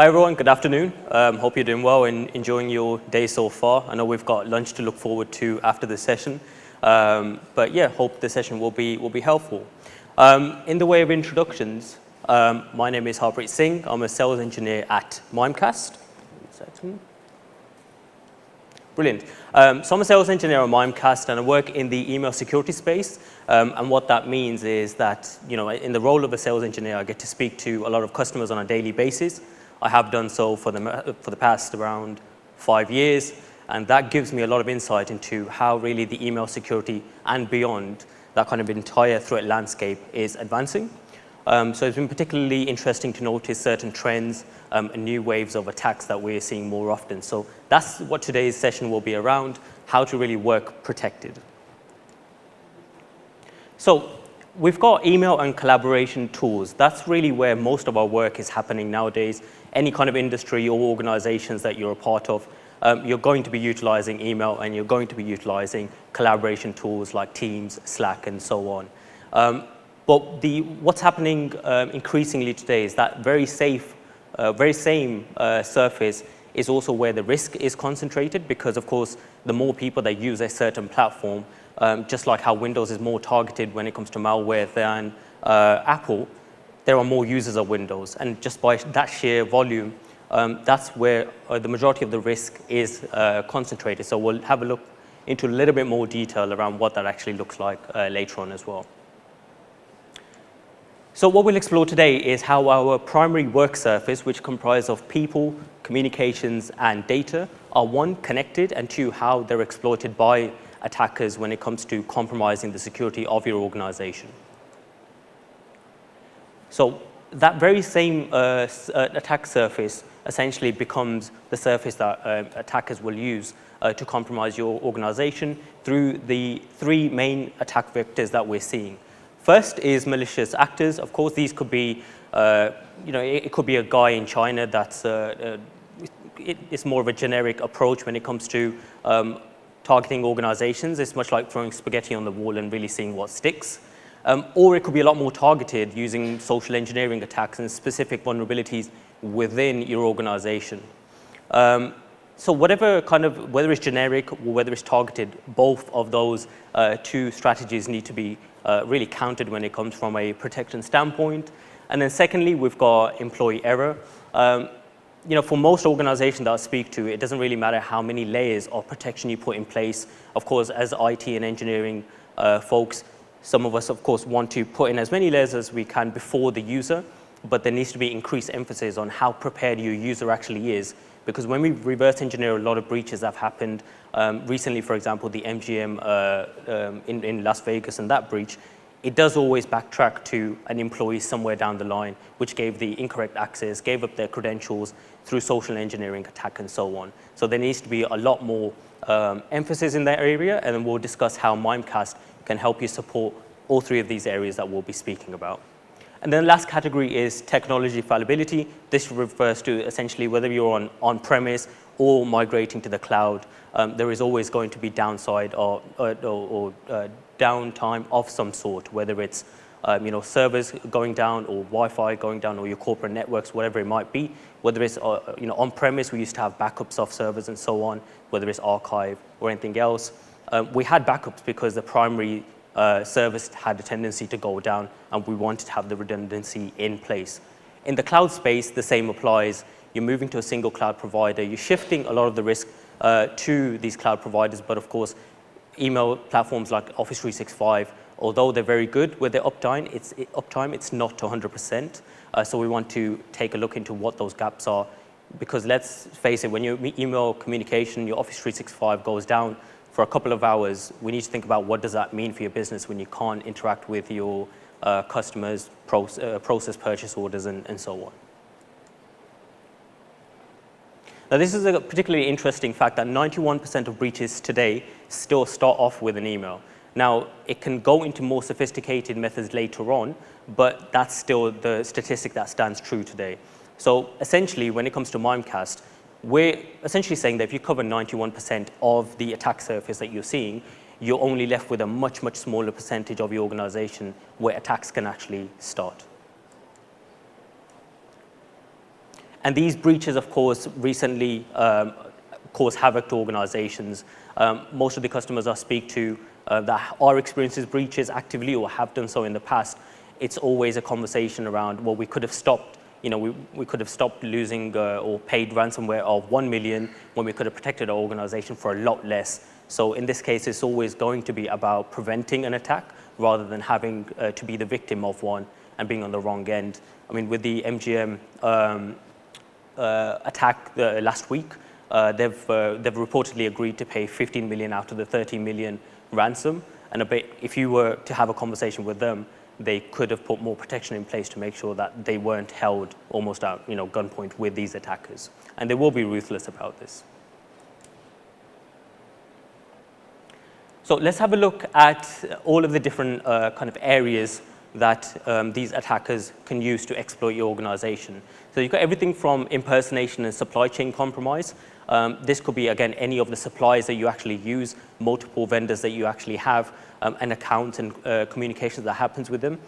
Hi everyone, good afternoon. Hope you're doing well and enjoying your day so far. I know we've got lunch to look forward to after this session, but yeah, hope the session will be helpful. In the way of introductions, my name is Harpreet Singh. I'm a sales engineer at Mimecast. Brilliant. So I'm a sales engineer at Mimecast and I work in the email security space. And what that means is that, in the role of a sales engineer, I get to speak to a lot of customers on a daily basis. I have done so for the past around 5 years, and that gives me a lot of insight into how really the email security and beyond that kind of entire threat landscape is advancing. So it's been particularly interesting to notice certain trends and new waves of attacks that we're seeing more often. So that's what today's session will be around, how to really work protected. So we've got email and collaboration tools. That's really where most of our work is happening nowadays. Any kind of industry or organizations that you're a part of, you're going to be utilizing email and you're going to be utilizing collaboration tools like Teams, Slack, and so on. But what's happening increasingly today is that very same surface is also where the risk is concentrated, because of course the more people that use a certain platform, just like how Windows is more targeted when it comes to malware than Apple, there are more users of Windows, and just by that sheer volume, that's where the majority of the risk is concentrated. So we'll have a look into a little bit more detail around what that actually looks like later on as well. So what we'll explore today is how our primary work surface, which comprises of people, communications, and data, are one, connected, and two, how they're exploited by attackers when it comes to compromising the security of your organization. So that very same attack surface essentially becomes the surface that attackers will use to compromise your organization through the three main attack vectors that we're seeing. First is malicious actors. Of course, these could be, it could be a guy in China that's, it's more of a generic approach when it comes to targeting organizations. It's much like throwing spaghetti on the wall and really seeing what sticks. Or it could be a lot more targeted using social engineering attacks and specific vulnerabilities within your organization. So whether it's generic or whether it's targeted, both of those two strategies need to be really counted when it comes from a protection standpoint. And then secondly, we've got employee error. For most organizations that I speak to, it doesn't really matter how many layers of protection you put in place. Of course, as IT and engineering folks, some of us, of course, want to put in as many layers as we can before the user, but there needs to be increased emphasis on how prepared your user actually is. Because when we reverse engineer a lot of breaches that have happened, recently, for example, the MGM in Las Vegas and that breach, it does always backtrack to an employee somewhere down the line, which gave the incorrect access, gave up their credentials through social engineering attack and so on. So there needs to be a lot more emphasis in that area, and then we'll discuss how Mimecast can help you support all three of these areas that we'll be speaking about. And then the last category is technology fallibility. This refers to essentially whether you're on-premise or migrating to the cloud, there is always going to be downside or downtime of some sort, whether it's servers going down or Wi-Fi going down or your corporate networks, whatever it might be. Whether it's on-premise, we used to have backups of servers and so on, whether it's archive or anything else. We had backups because the primary service had a tendency to go down, and we wanted to have the redundancy in place. In the cloud space, the same applies. You're moving to a single cloud provider. You're shifting a lot of the risk to these cloud providers, but of course, email platforms like Office 365, although they're very good with their uptime, it's not 100%. So we want to take a look into what those gaps are, because let's face it, when your email communication, your Office 365 goes down for a couple of hours, we need to think about what does that mean for your business when you can't interact with your customers, process purchase orders, and so on. Now, this is a particularly interesting fact that 91% of breaches today still start off with an email. Now, it can go into more sophisticated methods later on, but that's still the statistic that stands true today. So essentially, when it comes to Mimecast, we're essentially saying that if you cover 91% of the attack surface that you're seeing, you're only left with a much, much smaller percentage of your organization where attacks can actually start. And these breaches, of course, recently cause havoc to organizations. Most of the customers I speak to that are experiencing breaches actively or have done so in the past, it's always a conversation around, well, we could have stopped, we could have stopped losing or paid ransomware of 1 million when we could have protected our organization for a lot less. So in this case, it's always going to be about preventing an attack rather than having to be the victim of one and being on the wrong end. I mean, with the MGM attack last week, they've reportedly agreed to pay 15 million out of the 30 million ransom. And if you were to have a conversation with them, they could have put more protection in place to make sure that they weren't held almost at gunpoint with these attackers. And they will be ruthless about this. So let's have a look at all of the different kind of areas that these attackers can use to exploit your organization. So you've got everything from impersonation and supply chain compromise. This could be, again, any of the suppliers that you actually use, multiple vendors that you actually have, and accounts and communications that happens with them.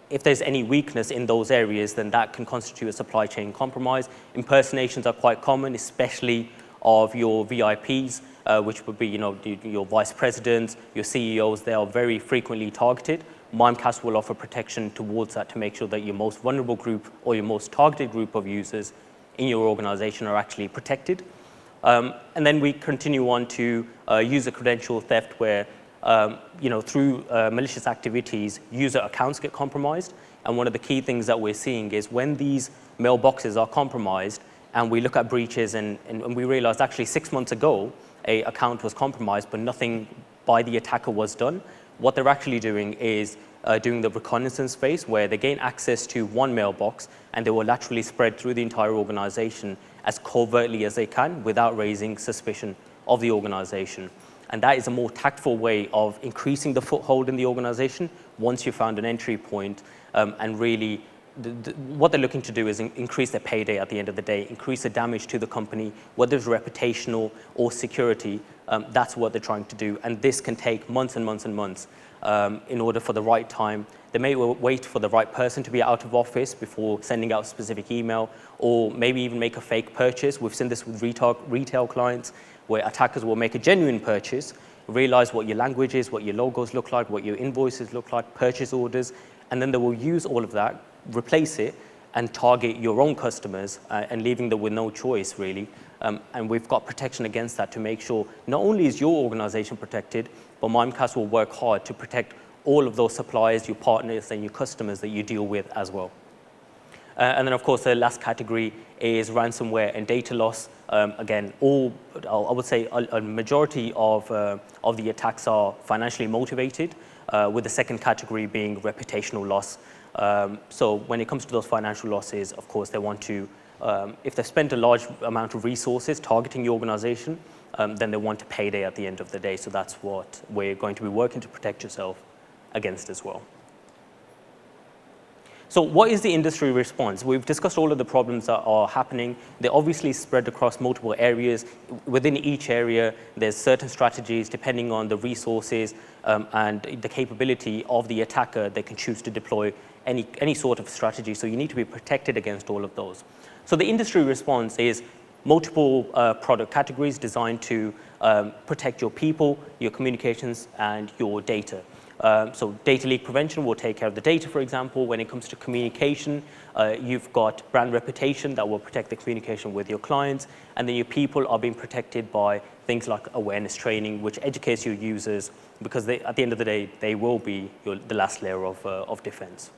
If there's any weakness in those areas, then that can constitute a supply chain compromise. Impersonations are quite common, especially of your VIPs, which would be your vice presidents, your CEOs. They are very frequently targeted. Mimecast will offer protection towards that to make sure that your most vulnerable group or your most targeted group of users in your organization are actually protected. And then we continue on to user credential theft, where through malicious activities, user accounts get compromised. And one of the key things that we're seeing is when these mailboxes are compromised, and we look at breaches and we realize actually 6 months ago, an account was compromised, but nothing by the attacker was done. What they're actually doing is doing the reconnaissance phase, where they gain access to one mailbox and they will laterally spread through the entire organization as covertly as they can without raising suspicion of the organization. And that is a more tactful way of increasing the foothold in the organization once you've found an entry point. And really, what they're looking to do is increase their payday at the end of the day, increase the damage to the company, whether it's reputational or security. That's what they're trying to do. And this can take months and months and months in order for the right time. They may wait for the right person to be out of office before sending out a specific email, or maybe even make a fake purchase. We've seen this with retail clients, where attackers will make a genuine purchase, realize what your language is, what your logos look like, what your invoices look like, purchase orders, and then they will use all of that, replace it, and target your own customers, and leaving them with no choice, really. And we've got protection against that to make sure not only is your organization protected, but Mimecast will work hard to protect all of those suppliers, your partners, and your customers that you deal with as well. And then, of course, the last category is ransomware and data loss. Again, I would say a majority of the attacks are financially motivated, with the second category being reputational loss. So when it comes to those financial losses, of course, they want to, if they've spent a large amount of resources targeting your organization, then they want a payday at the end of the day. So that's what we're going to be working to protect yourself against as well. So what is the industry response? We've discussed all of the problems that are happening. They're obviously spread across multiple areas. Within each area, there's certain strategies depending on the resources and the capability of the attacker. They can choose to deploy any sort of strategy. So you need to be protected against all of those. So the industry response is multiple product categories designed to protect your people, your communications, and your data. So data leak prevention will take care of the data, for example. When it comes to communication, you've got brand reputation that will protect the communication with your clients. And then your people are being protected by things like awareness training, which educates your users, because at the end of the day, they will be the last layer of defense.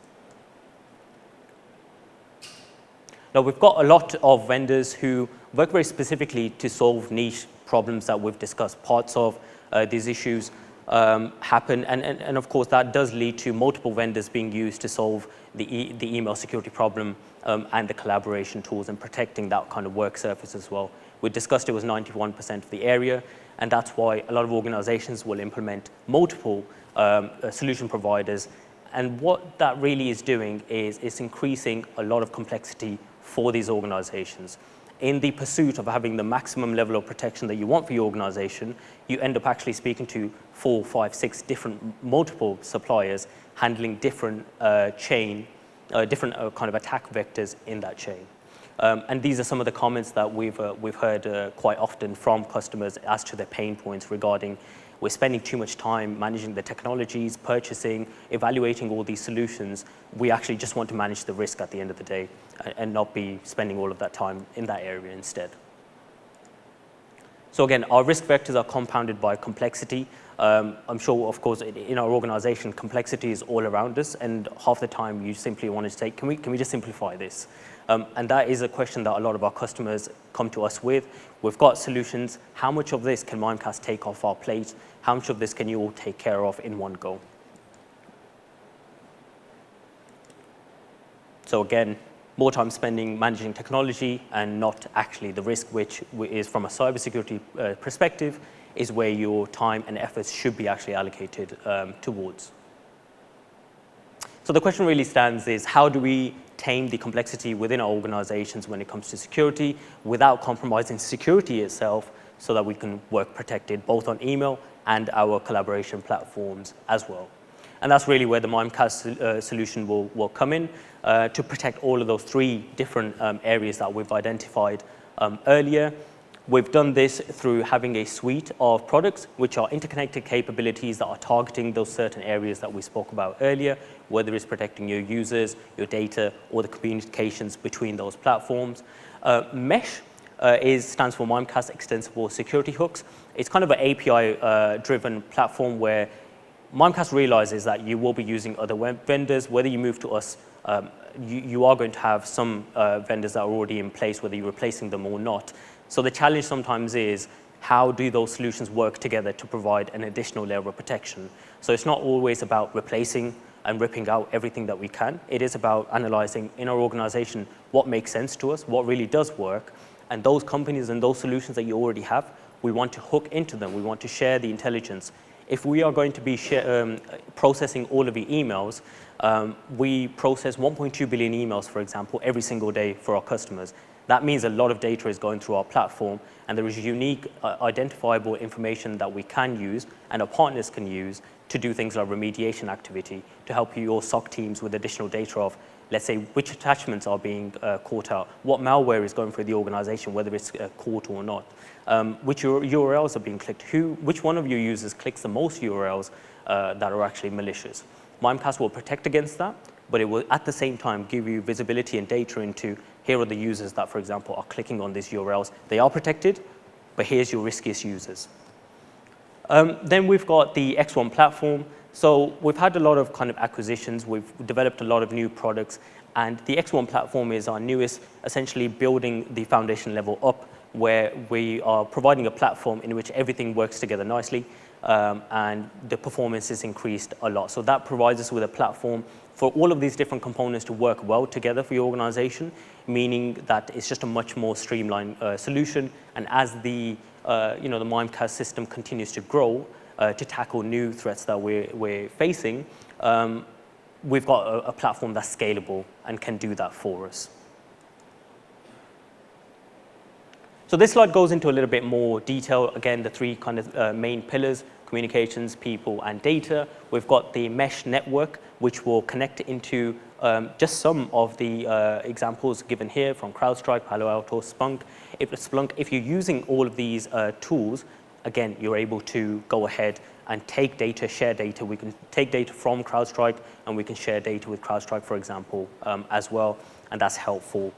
Now, we've got a lot of vendors who work very specifically to solve niche problems that we've discussed. Parts of these issues happen, and of course that does lead to multiple vendors being used to solve the email security problem and the collaboration tools and protecting that kind of work surface as well. We discussed it was 91% of the area, and that's why a lot of organizations will implement multiple solution providers. And what that really is doing is it's increasing a lot of complexity for these organizations. In the pursuit of having the maximum level of protection that you want for your organization, you end up actually speaking to 4, 5, 6 different multiple suppliers handling different different kind of attack vectors in that chain. And these are some of the comments that we've heard quite often from customers as to their pain points regarding we're spending too much time managing the technologies, purchasing, evaluating all these solutions. We actually just want to manage the risk at the end of the day and not be spending all of that time in that area instead. So again, our risk vectors are compounded by complexity. I'm sure, of course, in our organization, complexity is all around us, and half the time you simply want to say, can we just simplify this? And that is a question that a lot of our customers come to us with. We've got solutions. How much of this can Mimecast take off our plate? How much of this can you all take care of in one go? So again, more time spending managing technology and not actually the risk, which is from a cybersecurity perspective, is where your time and efforts should be actually allocated towards. So the question really stands is, how do we tame the complexity within our organizations when it comes to security without compromising security itself so that we can work protected both on email and our collaboration platforms as well? And that's really where the Mimecast solution will come in to protect all of those three different areas that we've identified earlier. We've done this through having a suite of products which are interconnected capabilities that are targeting those certain areas that we spoke about earlier, whether it's protecting your users, your data, or the communications between those platforms. Mesh stands for Mimecast Extensible Security Hooks. It's kind of an API-driven platform where Mimecast realizes that you will be using other web vendors. Whether you move to us, you are going to have some vendors that are already in place, whether you're replacing them or not. So the challenge sometimes is, how do those solutions work together to provide an additional layer of protection? So it's not always about replacing and ripping out everything that we can. It is about analyzing in our organization what makes sense to us, what really does work, and those companies and those solutions that you already have, we want to hook into them. We want to share the intelligence. If we are going to be processing all of your emails, we process 1.2 billion emails, for example, every single day for our customers. That means a lot of data is going through our platform, and there is unique, identifiable information that we can use and our partners can use to do things like remediation activity to help your SOC teams with additional data of, let's say, which attachments are being caught out, what malware is going through the organization, whether it's caught or not, which URLs are being clicked, which one of your users clicks the most URLs that are actually malicious. Mimecast will protect against that, but it will at the same time give you visibility and data into, here are the users that, for example, are clicking on these URLs. They are protected, but here's your riskiest users. Then we've got the X1 platform. So we've had a lot of kind of acquisitions. We've developed a lot of new products. And the X1 platform is our newest, essentially building the foundation level up, where we are providing a platform in which everything works together nicely, and the performance is increased a lot. So that provides us with a platform for all of these different components to work well together for your organization, meaning that it's just a much more streamlined solution. And as the Mimecast system continues to grow to tackle new threats that we're facing, we've got a platform that's scalable and can do that for us. So this slide goes into a little bit more detail. Again, the three kind of main pillars: communications, people, and data. We've got the mesh network, which will connect into just some of the examples given here from CrowdStrike, Palo Alto, Splunk. If you're using all of these tools, again, you're able to go ahead and take data, share data. We can take data from CrowdStrike, and we can share data with CrowdStrike, for example, as well, and that's helpful.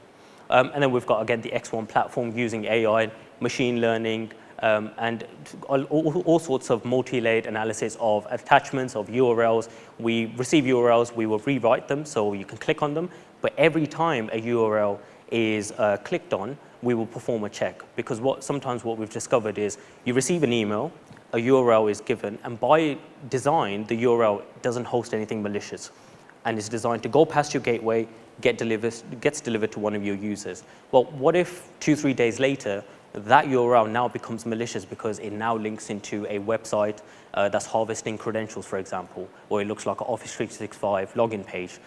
And then we've got, again, the X1 platform using AI, machine learning, and all sorts of multi-layered analysis of attachments, of URLs. We receive URLs, we will rewrite them so you can click on them. But every time a URL is clicked on, we will perform a check. Because sometimes what we've discovered is you receive an email, a URL is given, and by design, the URL doesn't host anything malicious. And it's designed to go past your gateway, gets delivered to one of your users. Well, what if 2-3 days later, that URL now becomes malicious because it now links into a website that's harvesting credentials, for example, or it looks like an Office 365 login page?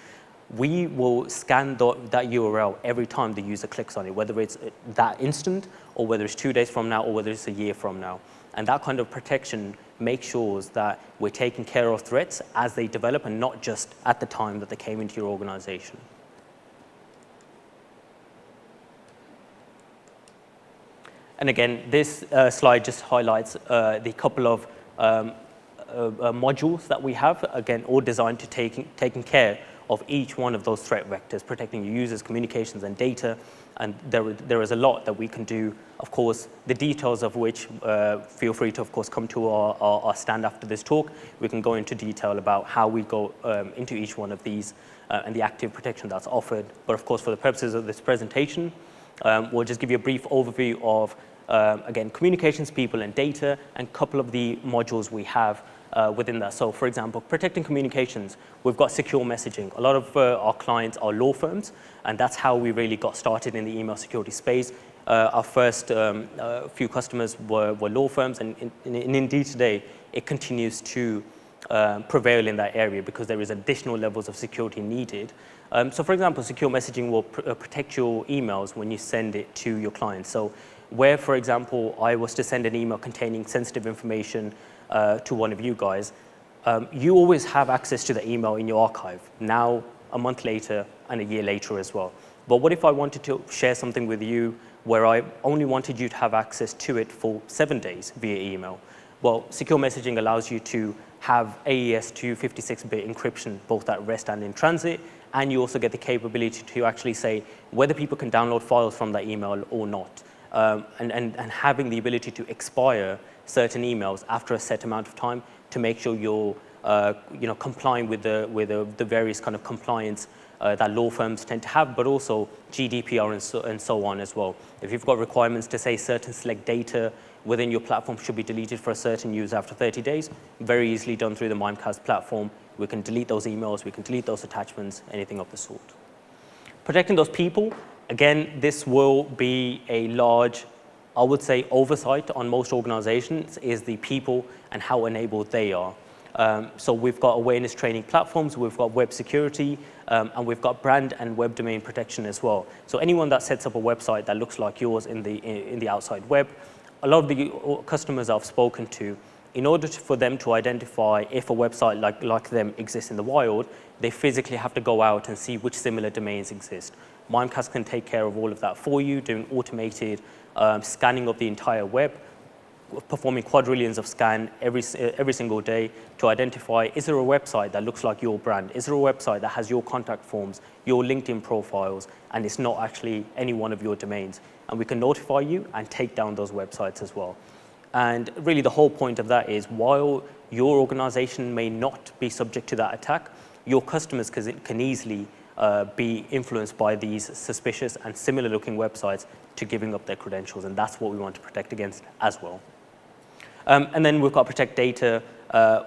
We will scan that URL every time the user clicks on it, whether it's that instant, or whether it's 2 days from now, or whether it's a year from now. And that kind of protection makes sure that we're taking care of threats as they develop and not just at the time that they came into your organization. And again, this slide just highlights the couple of modules that we have, again, all designed to taking care of each one of those threat vectors, protecting your users, communications, and data. And there is a lot that we can do, of course, the details of which feel free to, of course, come to our stand after this talk. We can go into detail about how we go into each one of these and the active protection that's offered. But of course, for the purposes of this presentation, we'll just give you a brief overview of, again, communications, people, and data, and a couple of the modules we have within that. So for example, protecting communications, we've got secure messaging. A lot of our clients are law firms, and that's how we really got started in the email security space. Our first few customers were law firms, and indeed today, it continues to prevail in that area because there is additional levels of security needed. So for example, secure messaging will protect your emails when you send it to your clients. So where, for example, I was to send an email containing sensitive information to one of you guys, you always have access to the email in your archive, now, a month later, and a year later as well. But what if I wanted to share something with you where I only wanted you to have access to it for 7 days via email? Well, secure messaging allows you to have AES 256-bit encryption, both at rest and in transit, and you also get the capability to actually say whether people can download files from that email or not, and having the ability to expire certain emails after a set amount of time to make sure you're complying with the various kind of compliance that law firms tend to have, but also GDPR and so on as well. If you've got requirements to say certain select data within your platform should be deleted for a certain user after 30 days, very easily done through the Mimecast platform. We can delete those emails, we can delete those attachments, anything of the sort. Protecting those people, again, this will be a large, I would say, oversight on most organizations is the people and how enabled they are. So we've got awareness training platforms, we've got web security, and we've got brand and web domain protection as well. So anyone that sets up a website that looks like yours in the outside web, a lot of the customers I've spoken to, in order for them to identify if a website like them exists in the wild, they physically have to go out and see which similar domains exist. Mimecast can take care of all of that for you, doing automated scanning of the entire web, performing quadrillions of scan every single day to identify, is there a website that looks like your brand? Is there a website that has your contact forms, your LinkedIn profiles, and it's not actually any one of your domains? And we can notify you and take down those websites as well. And really the whole point of that is while your organization may not be subject to that attack, your customers can easily be influenced by these suspicious and similar looking websites to giving up their credentials, and that's what we want to protect against as well. And then we've got protect data,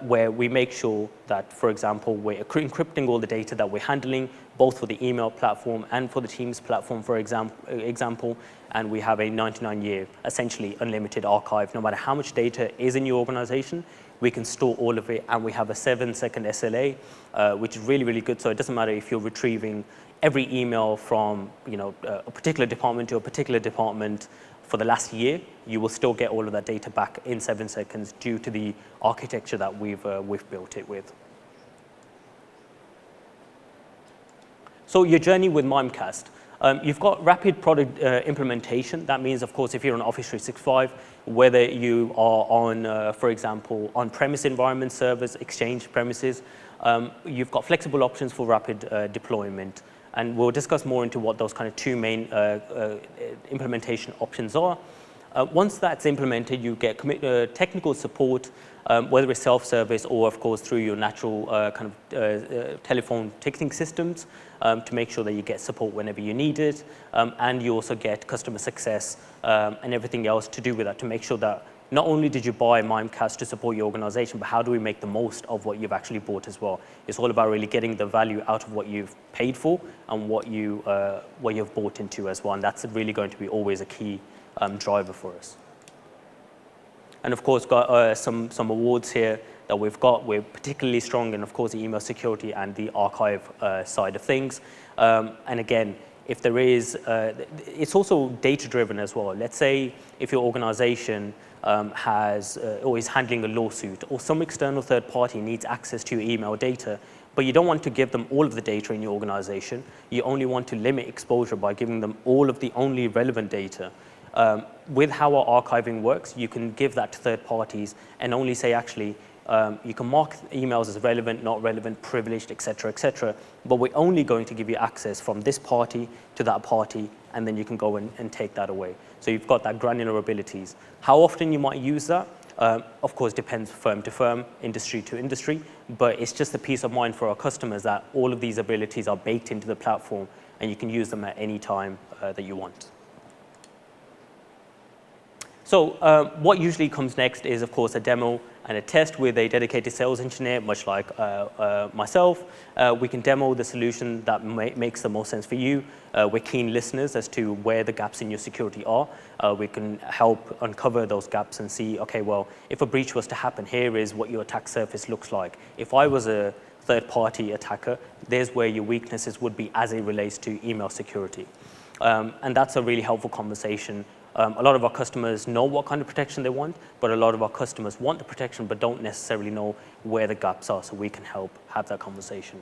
where we make sure that, for example, we're encrypting all the data that we're handling, both for the email platform and for the Teams platform, for example, and we have a 99-year, essentially unlimited archive. No matter how much data is in your organization, we can store all of it, and we have a 7-second SLA, which is really, really good. So it doesn't matter if you're retrieving every email from a particular department to a particular department for the last year, you will still get all of that data back in 7 seconds due to the architecture that we've built it with. So your journey with Mimecast. You've got rapid product implementation. That means, of course, if you're on Office 365, whether you are on, for example, on-premise environment servers, Exchange premises, you've got flexible options for rapid deployment. And we'll discuss more into what those kind of two main implementation options are. Once that's implemented, you get technical support, whether it's self-service or, of course, through your natural telephone ticketing systems to make sure that you get support whenever you need it. And you also get customer success and everything else to do with that to make sure that not only did you buy Mimecast to support your organization, but how do we make the most of what you've actually bought as well? It's all about really getting the value out of what you've paid for and what you've bought into as well. And that's really going to be always a key driver for us. And of course, got some awards here that we've got. We're particularly strong in, of course, the email security and the archive side of things. And again, if there is, it's also data-driven as well. Let's say if your organization has or is handling a lawsuit, or some external third party needs access to your email data, but you don't want to give them all of the data in your organization. You only want to limit exposure by giving them all of the only relevant data. With how our archiving works, you can give that to third parties and only say, actually, you can mark emails as relevant, not relevant, privileged, et cetera, but we're only going to give you access from this party to that party, and then you can go and take that away. So you've got that granular abilities. How often you might use that, of course, depends firm to firm, industry to industry, but it's just a peace of mind for our customers that all of these abilities are baked into the platform, and you can use them at any time that you want. So what usually comes next is, of course, a demo and a test with a dedicated sales engineer, much like myself. We can demo the solution that makes the most sense for you. We're keen listeners as to where the gaps in your security are. We can help uncover those gaps and see, okay, well, if a breach was to happen, here is what your attack surface looks like. If I was a third-party attacker, there's where your weaknesses would be as it relates to email security. And that's a really helpful conversation. A lot of our customers know what kind of protection they want, but a lot of our customers want the protection but don't necessarily know where the gaps are, so we can help have that conversation.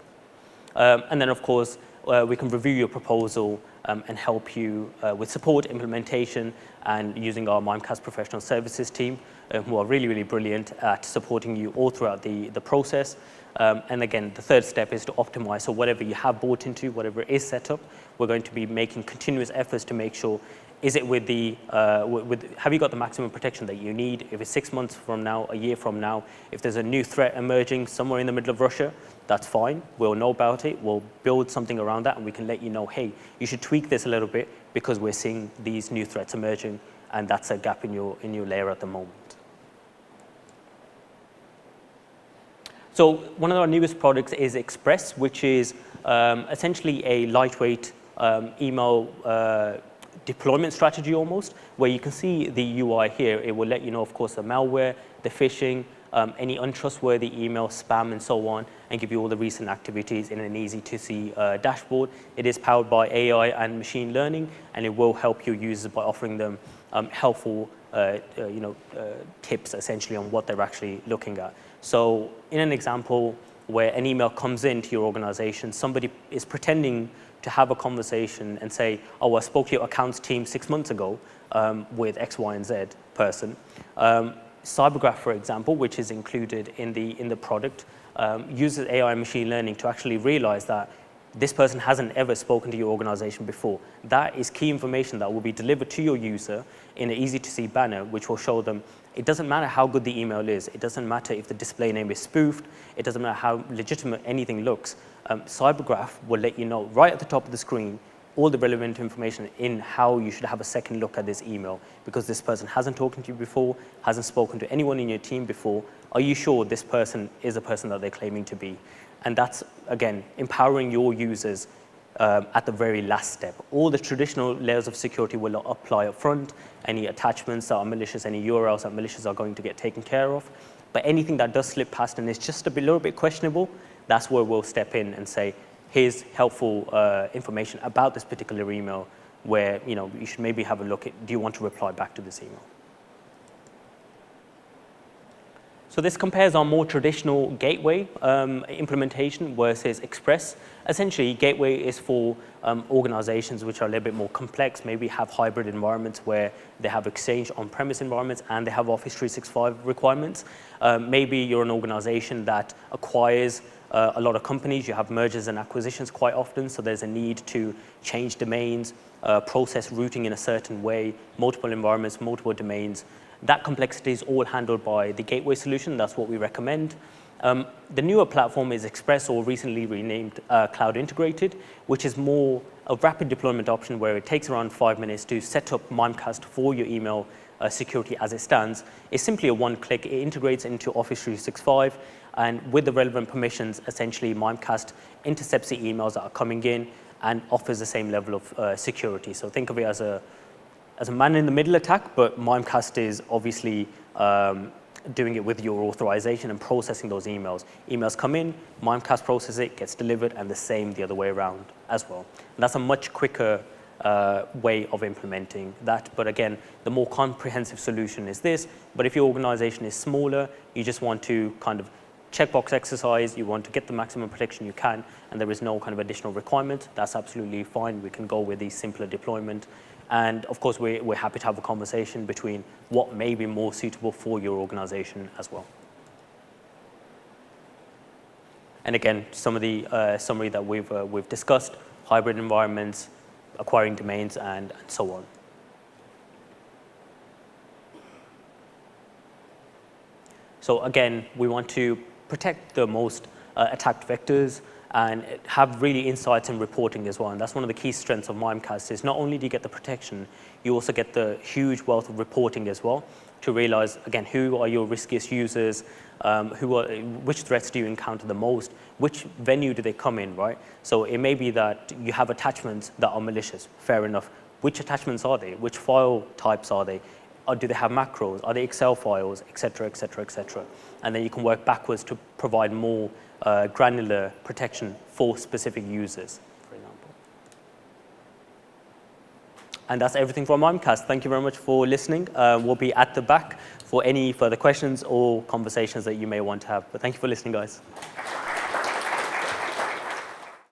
And then, of course, we can review your proposal and help you with support, implementation, and using our Mimecast professional services team, who are really, really brilliant at supporting you all throughout the process. And again, the third step is to optimize. So whatever you have bought into, whatever is set up, we're going to be making continuous efforts to make sure, is it with the, have you got the maximum protection that you need? If it's 6 months from now, a year from now, if there's a new threat emerging somewhere in the middle of Russia, that's fine. We'll know about it. We'll build something around that, and we can let you know, hey, you should tweak this a little bit because we're seeing these new threats emerging, and that's a gap in your layer at the moment. So one of our newest products is Express, which is essentially a lightweight email deployment strategy almost, where you can see the UI here. It will let you know, of course, the malware, the phishing, any untrustworthy email, spam, and so on, and give you all the recent activities in an easy-to-see dashboard. It is powered by AI and machine learning, and it will help your users by offering them helpful tips, essentially, on what they're actually looking at. So in an example where an email comes into your organization, somebody is pretending to have a conversation and say, oh, I spoke to your accounts team 6 months ago with X, Y, and Z person. CyberGraph, for example, which is included in the product, uses AI and machine learning to actually realize that this person hasn't ever spoken to your organization before. That is key information that will be delivered to your user in an easy-to-see banner, which will show them it doesn't matter how good the email is. It doesn't matter if the display name is spoofed. It doesn't matter how legitimate anything looks. CyberGraph will let you know right at the top of the screen all the relevant information in how you should have a second look at this email, because this person hasn't talked to you before, hasn't spoken to anyone in your team before. Are you sure this person is the person that they're claiming to be? And that's, again, empowering your users at the very last step. All the traditional layers of security will apply up front. Any attachments that are malicious, any URLs that are malicious are going to get taken care of. But anything that does slip past and is just a little bit questionable, that's where we'll step in and say, here's helpful information about this particular email where you should maybe have a look at, do you want to reply back to this email? So this compares our more traditional gateway implementation versus Express. Essentially, gateway is for organizations which are a little bit more complex, maybe have hybrid environments where they have Exchange on-premise environments and they have Office 365 requirements. Maybe you're an organization that acquires a lot of companies. You have mergers and acquisitions quite often, so there's a need to change domains, process routing in a certain way, multiple environments, multiple domains. That complexity is all handled by the gateway solution. That's what we recommend. The newer platform is Express, or recently renamed Cloud Integrated, which is more a rapid deployment option where it takes around 5 minutes to set up Mimecast for your email security as it stands. It's simply a one-click. It integrates into Office 365, and with the relevant permissions, essentially Mimecast intercepts the emails that are coming in and offers the same level of security. So think of it as a man-in-the-middle attack, but Mimecast is obviously doing it with your authorization and processing those emails. Emails come in, Mimecast processes it, gets delivered, and the same the other way around as well. And that's a much quicker way of implementing that. But again, the more comprehensive solution is this. But if your organization is smaller, you just want to kind of checkbox exercise, you want to get the maximum protection you can, and there is no kind of additional requirement, that's absolutely fine. We can go with the simpler deployment. And of course, we're happy to have a conversation between what may be more suitable for your organization as well. And again, some of the summary that we've discussed: hybrid environments, acquiring domains, and so on. So again, we want to protect the most attacked vectors and have really insights and reporting as well. And that's one of the key strengths of Mimecast, is not only do you get the protection, you also get the huge wealth of reporting as well to realize, again, who are your riskiest users, which threats do you encounter the most, which venue do they come in, right? So it may be that you have attachments that are malicious, fair enough. Which attachments are they? Which file types are they? Or do they have macros? Are they Excel files, et cetera, et cetera, et cetera? And then you can work backwards to provide more granular protection for specific users, for example. And that's everything from Mimecast. Thank you very much for listening. We'll be at the back for any further questions or conversations that you may want to have. But thank you for listening, guys.